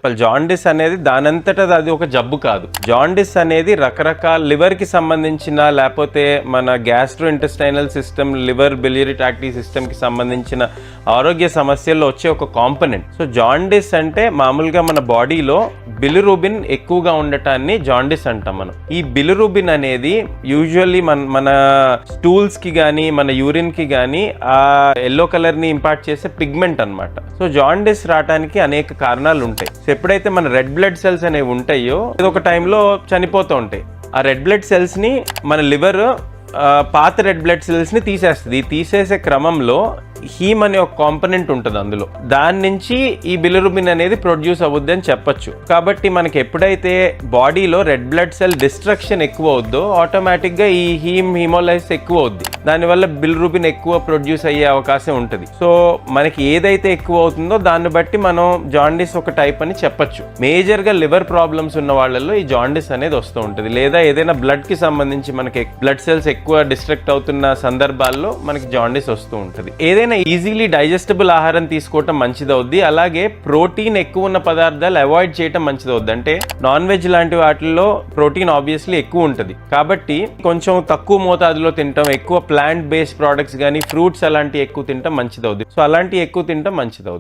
Jaundice అనేది దానంతట అది ఒక జబ్బు కాదు. జాండిస్ అనేది రకరకాల లివర్ కి సంబంధించిన లేకపోతే మన gastro intestinal system, liver biliary tract system కి సంబంధించిన ఆరోగ్య సమస్యల్లో వచ్చే ఒక కాంపోనెంట్. సో జాండిస్ అంటే మామూలుగా మన బాడీలో బిలిరూబిన్ ఎక్కువగా ఉండటాన్ని జాండిస్ అంటాం మనం. ఈ బిలిరూబిన్ అనేది యూజువల్లీ మన స్టూల్స్ కి గానీ మన యూరిన్ కి గానీ ఆ ఎల్లో కలర్ ని ఇంపాక్ట్ చేసే పిగ్మెంట్ అన్నమాట. సో జాండిస్ రావడానికి అనేక కారణాలు ఉంటాయి. ఎప్పుడైతే మన రెడ్ బ్లడ్ సెల్స్ అనేవి ఉంటాయో ఇది ఒక టైంలో చనిపోతూ ఉంటాయి. ఆ రెడ్ బ్లడ్ సెల్స్ ని మన లివర్ పాత రెడ్ బ్లడ్ సెల్స్ ని తీసేస్తుంది. తీసేసే క్రమంలో హీమ్ అనే ఒక కాంపోనెంట్ ఉంటుంది అందులో. దాని నుంచి ఈ బిలిరూబిన్ అనేది ప్రొడ్యూస్ అవుద్ది అని చెప్పొచ్చు. కాబట్టి మనకి ఎప్పుడైతే బాడీలో రెడ్ బ్లడ్ సెల్ డిస్ట్రక్షన్ ఎక్కువ అవుద్దో ఆటోమేటిక్ గా ఈ హీమోలైసిస్ ఎక్కువ అవుద్ది. దానివల్ల బిలిరూబిన్ ఎక్కువ ప్రొడ్యూస్ అయ్యే అవకాశం ఉంటుంది. సో మనకి ఏదైతే ఎక్కువ అవుతుందో దాన్ని బట్టి మనం జాండిస్ ఒక టైప్ అని చెప్పొచ్చు. మేజర్ గా లివర్ ప్రాబ్లమ్స్ ఉన్న వాళ్ళల్లో ఈ జాండిస్ అనేది వస్తూ ఉంటుంది. లేదా ఏదైనా బ్లడ్ కి సంబంధించి మనకి బ్లడ్ సెల్స్ ఎక్కువ డిస్ట్రక్ట్ అవుతున్న సందర్భాల్లో మనకి జాండిస్ వస్తూ ఉంటుంది. ఏదైనా ఈజీలీ డైజెస్టబుల్ ఆహారం తీసుకోవటం మంచిదవుద్ది. అలాగే ప్రోటీన్ ఎక్కువ ఉన్న పదార్థాలు అవాయిడ్ చేయటం మంచిదవుద్ది. అంటే నాన్ వెజ్ లాంటి వాటిల్లో ప్రోటీన్ ఆబ్వియస్లీ ఎక్కువ ఉంటుంది. కాబట్టి కొంచెం తక్కువ మోతాదులో తింటాం. ఎక్కువ ప్లాంట్ బేస్డ్ ప్రోడక్ట్స్ కానీ ఫ్రూట్స్ అలాంటివి ఎక్కువ తింటాం మంచిదవుద్ది. సో అలాంటివి ఎక్కువ తింటాం మంచిదవుద్ది.